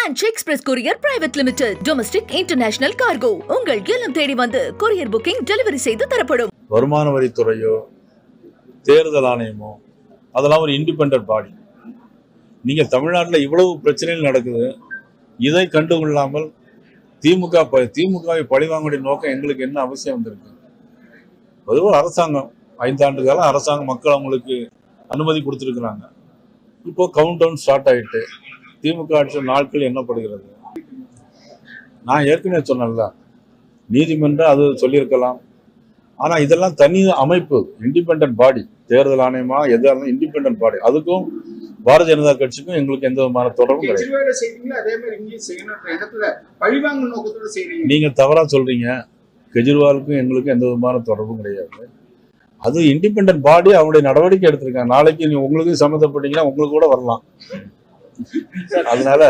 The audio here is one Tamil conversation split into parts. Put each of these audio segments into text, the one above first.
Ranch Express Courier Private Limited. Domestic International Cargo. உங்கள் இல்லம் தேடி வந்து courier booking delivery செய்து தரப்படும். வருமான வரித்துறையோ தேர்தல் ஆணையமோ அதெல்லாம் ஒரு இண்டிபெண்டன்ட் பாடி. நீங்க தமிழ்நாட்டில் இவ்வளவு பிரச்சனைகள் நடக்குது, இதை கண்டுகொள்ளாமல் திமுகவை பழிவாங்குடைய நோக்கம் எங்களுக்கு என்ன அவசியம் வந்திருக்கு? பொதுவாக அரசாங்கம் 5 ஆண்டு காலம் அரசாங்கம் மக்கள் அவங்களுக்கு அனுமதி கொடுத்துருக்குறாங்க. இப்போ கவுண்ட் டவுன் ஸ்டார்ட் ஆகிட்டு திமுக ஆட்சி நாட்கள் எண்ணப்படுகிறது. நான் ஏற்கனவே சொன்னேன்ல, நீதிமன்றம் அது சொல்லியிருக்கலாம். ஆனால் இதெல்லாம் தனி அமைப்பு, இண்டிபெண்டன்ட் பாடி. தேர்தல் ஆணையமா எதாவது இண்டிபெண்டன்ட் பாடி. அதுக்கும் பாரதிய ஜனதா கட்சிக்கும் எங்களுக்கு எந்த விதமான தொடர்பும் கிடையாது. நீங்க தவறா சொல்றீங்க. கெஜ்ரிவாலுக்கும் எங்களுக்கும் எந்த விதமான தொடர்பும் கிடையாது. அது இண்டிபெண்டன்ட் பாடி, அவங்களுடைய நடவடிக்கை எடுத்திருக்காங்க. நாளைக்கு நீ உங்களுக்கு சம்மந்தப்பட்டீங்கன்னா உங்களுக்கு கூட வரலாம். அதனால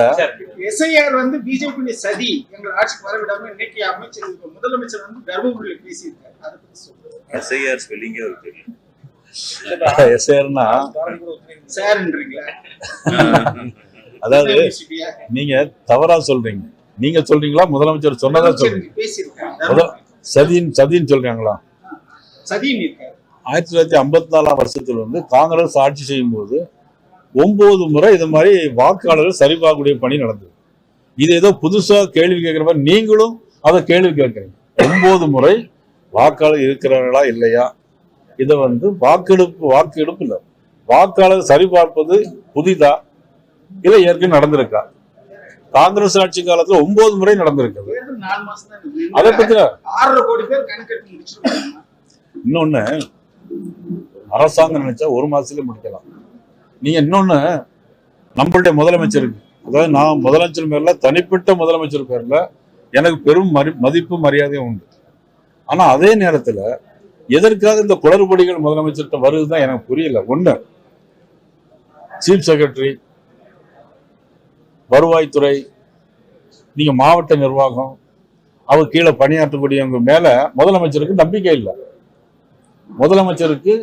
எஸ்ஐஆர் வந்து பிஜேபி சதி, எங்கள் ஆட்சிக்கு வரவிடாம இன்னைக்கு அமைச்சர் முதலமைச்சர் வந்து தர்மபுரியில் பேசியிருக்காரு. அதை பத்தி சொல்லுங்க. எஸ்ஐஆர் ஸ்பெல்லிங்கே ஒரு தெரியும். எஸ்ஐஆர்னா சார்ன்றீங்களா? அதாவது நீங்க தவறா சொல்றீங்க. நீங்க சொல்றீங்களா முதலமைச்சர் சொன்னதா சொல்றீங்க? பேசியிருக்காங்க. சதின்னு சொல்றாங்களா? சதின்னு இருக்காரு. 1954 வருஷத்துல வந்து காங்கிரஸ் ஆட்சி செய்யும் போது 9 முறை இது மாதிரி வாக்காளர்கள் சரிபார்க்கக்கூடிய பணி நடந்தது. இது ஏதோ புதுசா கேள்வி கேட்கிற மாதிரி நீங்களும் அதை கேள்வி கேட்கறீங்க. 9 முறை வாக்காளர் இருக்கிறார்களா இல்லையா, இதை வந்து வாக்கெடுப்பு இல்லை, வாக்காளர் சரிபார்ப்பது புதிதா இல்ல ஏற்கனவே நடந்திருக்கா? காங்கிரஸ் ஆட்சி காலத்துல 9 முறை நடந்திருக்கு. அதை பத்தி 6 கோடி பேர் கணக்கெடுத்து முடிச்சிருக்காங்க. இன்னொன்னு, அரசாங்கம் நினைச்சா 1 மாசத்துல முடிக்கலாம். நீங்க இன்னொன்னு, நம்மளுடைய முதலமைச்சருக்கு, அதாவது நான் முதலமைச்சர் பேர்ல, தனிப்பட்ட முதலமைச்சர் பேர்ல எனக்கு பெரும் மதிப்பு மரியாதையும் உண்டு. ஆனா அதே நேரத்துல எதற்காக இந்த குளறுபடிகள் முதலமைச்சர்கிட்ட வருதுதான் எனக்கு புரியல. ஒண்ணு, சீஃப் செக்ரட்டரி, வருவாய்த்துறை, நீங்க மாவட்ட நிர்வாகம், அவர் கீழே பணியாற்றக்கூடியவங்க மேல முதலமைச்சருக்கு நம்பிக்கை இல்லை. முதலமைச்சருக்கு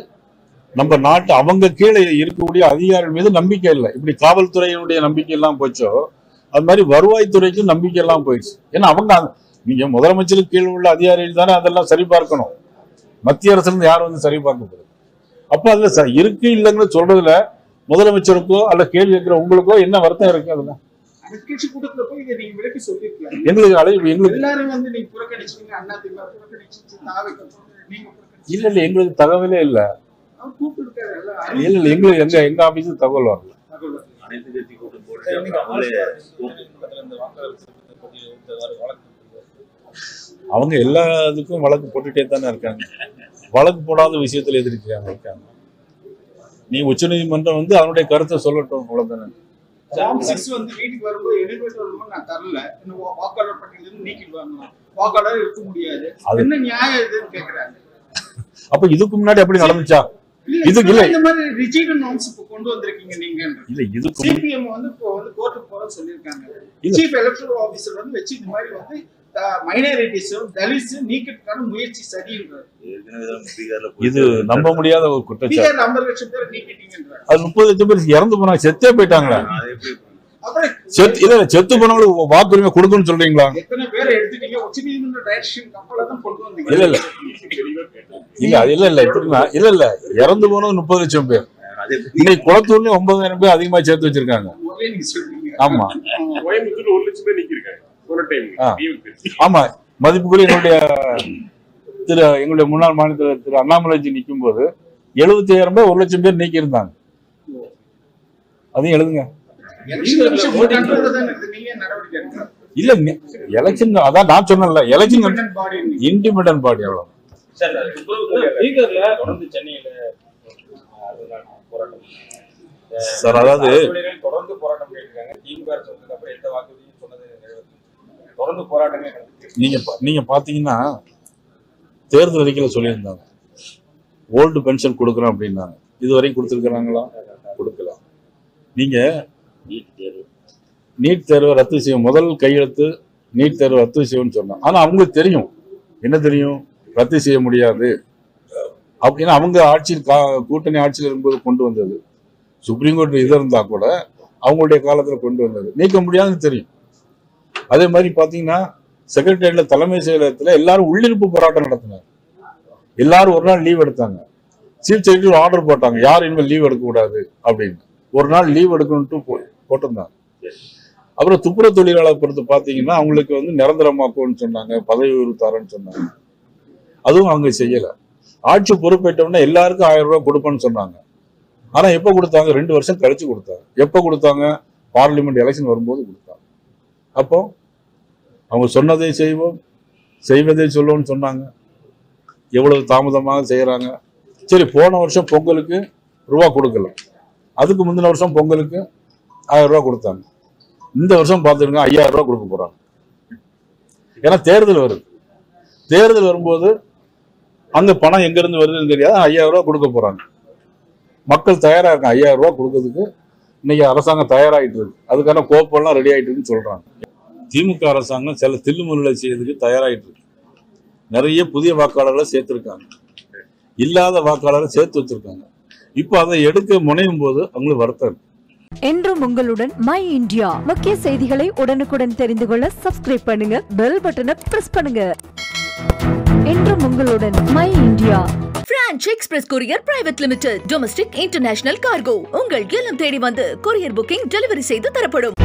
நம்ம நாட்டு அவங்க கீழே இருக்கக்கூடிய அதிகாரிகள் மீது நம்பிக்கை இல்லை. இப்படி காவல்துறையினுடைய நம்பிக்கை எல்லாம் போச்சோ, அது மாதிரி வருவாய்த்துறைக்கும் நம்பிக்கை எல்லாம் போயிடுச்சு. ஏன்னா அவங்க, நீங்க முதலமைச்சருக்கு கீழே உள்ள அதிகாரிகள் தானே அதெல்லாம் சரி பார்க்கணும். மத்திய அரசுல இருந்து யாரும் வந்து சரி பார்க்க போகுது? அப்ப அதுல இருக்கு இல்லைன்னு சொல்றதுல முதலமைச்சருக்கோ அல்ல கேள்வி கேட்கிற உங்களுக்கோ என்ன வருத்தம் இருக்கு? அதுல எங்களுக்கு இல்ல எங்களுக்கு தகவலே இல்ல. இல்ல எங்களுக்கு எங்க ஆபீஸுக்கு தகவல் வரல. அவங்க எல்லாத்துக்கும் வழக்கு போட்டுட்டே தானே இருக்காங்க. வழக்கு போடாத விஷயத்துல இருக்காங்க. நீ உச்ச நீதிமன்றம் வந்து அவனுடைய கருத்தை சொல்லட்டும், அவ்வளவுதானே. வீட்டுக்கு வரும்போது நான் தரல, வாக்காளர் பட்டியலிருந்து நீக்கிடுவாங்க, வாக்காளர் இருக்க முடியாது, என்ன நியாயம் இதுன்னு கேக்குறாங்க. அப்ப இதுக்கு முன்னாடி அப்படி நடந்துச்சா? இதுக்கு இல்ல, இந்த மாதிரி ரிஜிட் நார்ம்ஸ் கொண்டு வந்திருக்கீங்க நீங்க. இல்ல இதுக்கு சிபிஎம் வந்து கோர்ட்டுக்கு போறன்னு சொல்லிருக்காங்க. சீஃப் எலக்டரல் ஆபீசர் வந்து வச்சு இந்த மாதிரி வந்து மைனாரிட்டிஸ், தலித்ஸ் நீக்கிறதுக்கான முயற்சி சரின்றார். இது நம்ப முடியாத ஒரு குற்றச்சாட்டு. 50 லட்சம் பேர் நீக்கிட்டீங்கன்றார். அது 30 லட்சம் பேர் இறந்து போனாங்க, செத்தே போயிட்டாங்களா? செத்து போனவங்களுக்கு வாக்குரிமை கொடுக்கணும்னு சொல்றீங்களா? எத்தனை பேர் எடுத்துட்டீங்க? உச்சநீதிமன்ற டைரக்ஷன் கப்பல தான் கொண்டு வந்தீங்க. இல்ல அது இல்ல எப்படின்னா, இல்ல இறந்து போனது 30 லட்சம் பேர். இன்னைக்கு குளத்தூர்லயும் 9000 பேர் அதிகமா சேர்த்து வச்சிருக்காங்க. ஆமா கோயம்புத்தூர்ல 1 லட்சம் பேர் நீக்கிருக்காங்க ஒரு டைம். ஆமா, மதிப்புக்குரிய எங்களுடைய முன்னாள் மாநில திரு அண்ணாமலைஜி நிற்கும் போது 75,000 பேர் 1 லட்சம் பேர் நீக்கி இருந்தாங்க. அதையும் எழுதுங்க. இல்ல எலெக்ஷன், அதான் நான் சொன்னேன்ல, எலெக்ஷன் இண்டிபெண்டன்ட் பாடி. அவ்வளவு சார். அதாவது தொடர்ந்து போராட்டம் பண்ணிருக்காங்க. திமுக சொன்னதுக்கு அப்புறம் எந்த வாக்குறுதியும் சொன்னது தொடர்ந்து போராட்டமே நீங்க பாத்தீங்கன்னா தேர்தல் அறிக்கையில சொல்லியிருந்தாங்க ஓல்டு பென்ஷன் கொடுக்குறோம் அப்படின்னாங்க. இதுவரைக்கும் கொடுத்துருக்காங்களா? கொடுக்கலாம். நீங்க நீட் தேர்வை ரத்து செய்யும், முதல் கையெழுத்து நீட் தேர்வை ரத்து செய்யும்னு சொன்னாங்க. ஆனா அவங்களுக்கு தெரியும், என்ன தெரியும், ரத்து செய்ய முடியாது அப்படின்னா. அவங்க ஆட்சியில் கூட்டணி ஆட்சியில் இருக்கும்போது கொண்டு வந்தது. சுப்ரீம் கோர்ட் இது இருந்தா கூட அவங்களுடைய காலத்துல கொண்டு வந்தது. நீக்க முடியாதுன்னு தெரியும். அதே மாதிரி பாத்தீங்கன்னா செக்ரட்டரியேட்ல தலைமை செயலகத்துல எல்லாரும் உள்ளிருப்பு போராட்டம் நடத்தினாங்க. எல்லாரும் ஒரு நாள் லீவ் எடுத்தாங்க. சீஃப் செக்ரட்டரி ஆர்டர் போட்டாங்க, யாரும் இனிமேல் லீவ் எடுக்க கூடாது அப்படின்னு. ஒரு நாள் லீவ் எடுக்கணும்ட்டு போட்டிருந்தாங்க. அப்புறம் துப்புரவு தொழிலாளர் பொறுத்து பாத்தீங்கன்னா அவங்களுக்கு வந்து நிரந்தரமாக்கும்னு சொன்னாங்க, பதவி உயர்வு தரேன்னு சொன்னாங்க. அதுவும் அவங்க செய்யல. ஆட்சி பொறுப்பேற்றோம்னா எல்லாருக்கும் 1000 ரூபாய் கொடுப்பேன்னு சொன்னாங்க. ஆனா எப்ப கொடுத்தாங்க? 2 வருஷம் கழிச்சு கொடுத்தாங்க. எப்ப கொடுத்தாங்க? பார்லிமெண்ட் எலெக்ஷன் வரும்போது கொடுத்தாங்க. அப்போ அவங்க சொன்னதை செய்வோம், செய்வதை சொல்லுவோம்னு சொன்னாங்க. எவ்வளவு தாமதமாக செய்யறாங்க. சரி, போன வருஷம் பொங்கலுக்கு ரூபா கொடுக்கல, அதுக்கு முந்தின வருஷம் பொங்கலுக்கு 1000 ரூபாய் கொடுத்தாங்க. இந்த வருஷம் பார்த்துருங்க 5000 ரூபாய் கொடுக்க போறாங்க. ஏன்னா தேர்தல் வருது. தேர்தல் வரும்போது அந்த பணம் எங்க இருந்து வருதுன்னு தெரியாது, 5000 ரூபாய் கொடுக்க போறாங்க. மக்கள் தயாரா இருக்காங்க 5000 ரூபாய் கொடுக்கறதுக்கு. இன்னைக்கு அரசாங்கம் தயாராகிட்டு இருக்கு, அதுக்கான கோப்பெல்லாம் ரெடி ஆயிட்டு இருக்குன்னு சொல்றாங்க. திமுக அரசாங்கம் சில தில்லுமுல்லை செய்யறதுக்கு தயாராகிட்டு இருக்கு. நிறைய புதிய வாக்காளர்களை சேர்த்திருக்காங்க, இல்லாத வாக்காளரை சேர்த்து வச்சிருக்காங்க. இப்போ அதை எடுக்க முனையும் போது அவங்களுக்கு வருத்தம். என்றும் உங்களுடன் மை இந்தியா. முக்கிய செய்திகளை உடனுக்குடன் தெரிந்து கொள்ள சப்ஸ்கிரைப் பண்ணுங்க, பெல் பட்டனை பிரஸ் பண்ணுங்க. என்றும் உங்களுடன் my India. Branch express courier private limited, domestic international cargo. உங்கள் இல்லம் தேடி வந்து கொரியர் புக்கிங் டெலிவரி செய்து தரப்படும்.